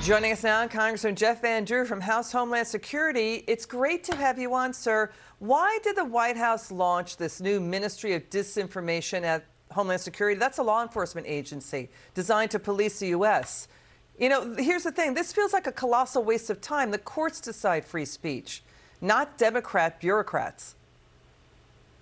Joining us now, Congressman Jeff Van Drew from House Homeland Security. It's great to have you on, sir. Why did the White House launch this new Ministry of Disinformation at Homeland Security? That's a law enforcement agency designed to police the U.S. You know, here's the thing. This feels like a colossal waste of time. The courts decide free speech, not Democrat bureaucrats.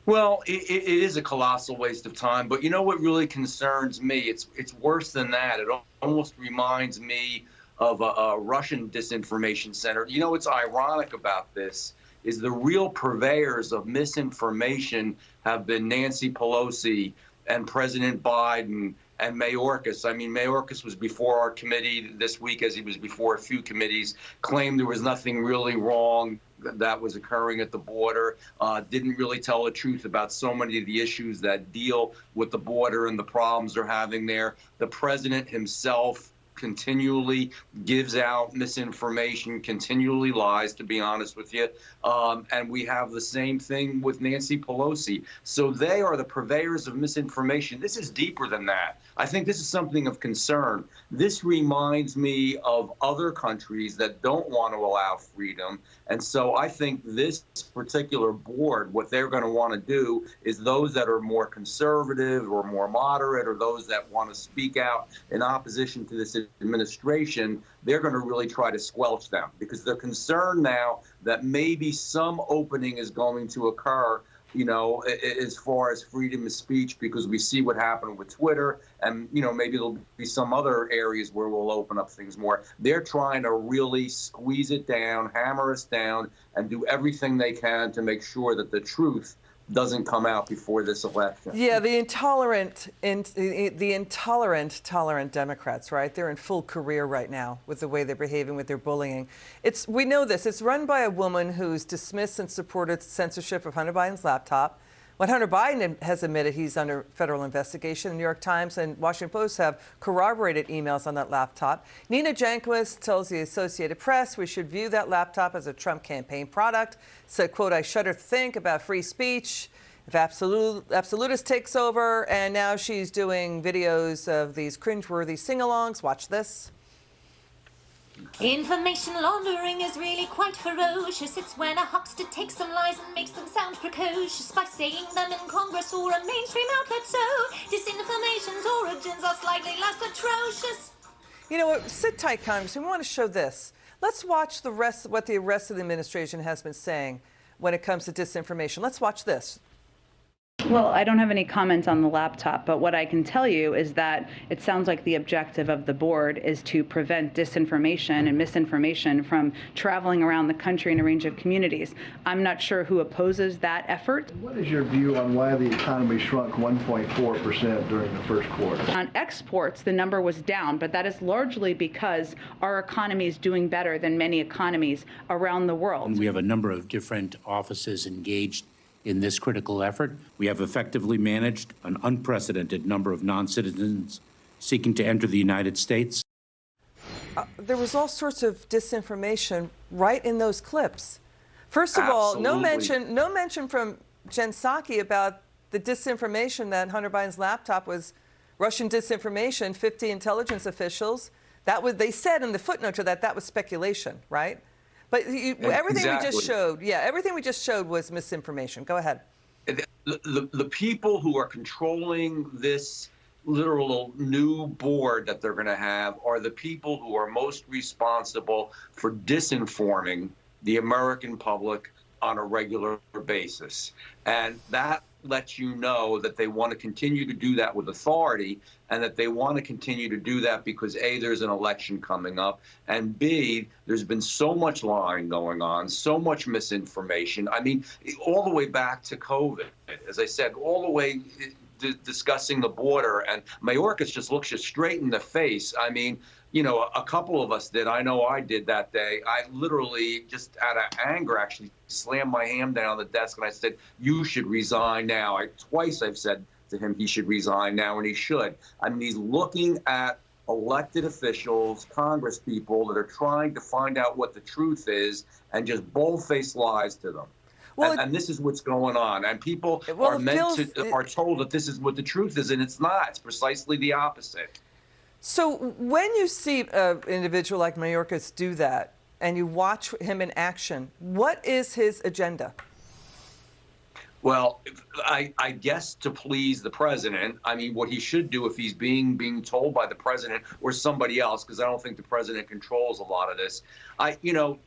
Well, it is a colossal waste of time. But you know what really concerns me? It's worse than that. It almost reminds me of a Russian disinformation center. You know what's ironic about this is the real purveyors of misinformation have been Nancy Pelosi and President Biden and Mayorkas. I mean, Mayorkas was before our committee this week, as he was before a few committees, claimed there was nothing really wrong that was occurring at the border, didn't really tell the truth about so many of the issues that deal with the border and the problems they're having there. The president himself continually gives out misinformation, continually lies, to be honest with you. And we have the same thing with Nancy Pelosi. So they are the purveyors of misinformation. This is deeper than that. I think this is something of concern. This reminds me of other countries that don't want to allow freedom. And so I think this particular board, what they're going to want to do is those that are more conservative or more moderate, or those that want to speak out in opposition to this administration, they're going to really try to squelch them, because they're concerned now that maybe some opening is going to occur, you know, as far as freedom of speech, because we see what happened with Twitter, and, you know, maybe there'll be some other areas where we'll open up things more. They're trying to really squeeze it down, hammer us down, and do everything they can to make sure that the truth doesn't come out before this election. Yeah, the intolerant Democrats, right? They're in full career right now with the way they're behaving with their bullying. We know this. It's run by a woman who's dismissed and supported censorship of Hunter Biden's laptop. When Hunter Biden has admitted he's under federal investigation, the New York Times and Washington Post have corroborated emails on that laptop. Nina Jankowicz tells the Associated Press we should view that laptop as a Trump campaign product. Said, quote, "I shudder to think about free speech if absolutist takes over." And now she's doing videos of these cringeworthy sing-alongs. Watch this. Information laundering is really quite ferocious. It's when a huckster takes some lies and makes them sound precocious by saying them in Congress or a mainstream outlet. So disinformation's origins are slightly less atrocious. You know what? Sit tight, Congressman. We want to show this. Let's watch what the rest of the administration has been saying when it comes to disinformation. Let's watch this. Well, I don't have any comments on the laptop, but what I can tell you is that it sounds like the objective of the board is to prevent disinformation and misinformation from traveling around the country in a range of communities. I'm not sure who opposes that effort. What is your view on why the economy shrunk 1.4% during the first quarter? On exports, the number was down, but that is largely because our economy is doing better than many economies around the world. We have a number of different offices engaged in this critical effort. We have effectively managed an unprecedented number of non-citizens seeking to enter the United States. There was all sorts of disinformation right in those clips. First of all, no mention from Jen Psaki about the disinformation that Hunter Biden's laptop was Russian disinformation. 50 intelligence officials. They said in the footnote to that was speculation, right? But everything we just showed, everything we just showed was misinformation. Go ahead. The people who are controlling this literal new board that they're going to have are the people who are most responsible for disinforming the American public on a regular basis. And that lets you know that they want to continue to do that with authority, and that they want to continue to do that because A, there's an election coming up, and B, there's been so much lying going on, so much misinformation. I mean, all the way back to COVID, as I said, all the way discussing the border, and Mayorkas just looks you straight in the face. I mean, you know, a couple of us did. I know I did that day. I literally, just out of anger, actually slammed my hand down on the desk and I said, "You should resign now." Twice I've said to him he should resign now, and he should. I mean, he's looking at elected officials, Congress people that are trying to find out what the truth is and just bold-faced lies to them. Well, and this is what's going on. And people are told that this is what the truth is, and it's not. It's precisely the opposite. So when you see an individual like Mayorkas do that, and you watch him in action, what is his agenda? Well, I guess to please the president. I mean, what he should do if he's being told by the president or somebody else, because I don't think the president controls a lot of this.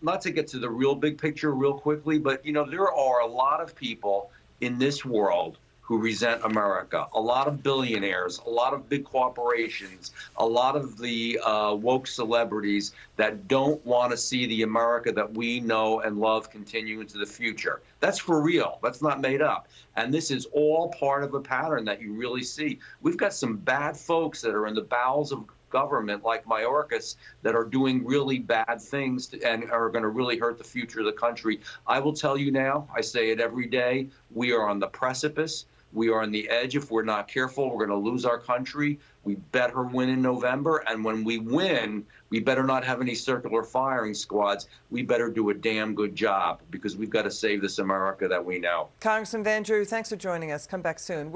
Not to get to the real big picture real quickly, but there are a lot of people in this world who resent America, a lot of billionaires, a lot of big corporations, a lot of the woke celebrities that don't want to see the America that we know and love continue into the future. That's for real. That's not made up. And this is all part of a pattern that you really see. We've got some bad folks that are in the bowels of government like Mayorkas that are doing really bad things and are going to really hurt the future of the country. I will tell you now, I say it every day, we are on the precipice. We are on the edge. If we're not careful, we're going to lose our country. We better win in November. And when we win, we better not have any circular firing squads. We better do a damn good job because we've got to save this America that we know. Congressman Van Drew, thanks for joining us. Come back soon.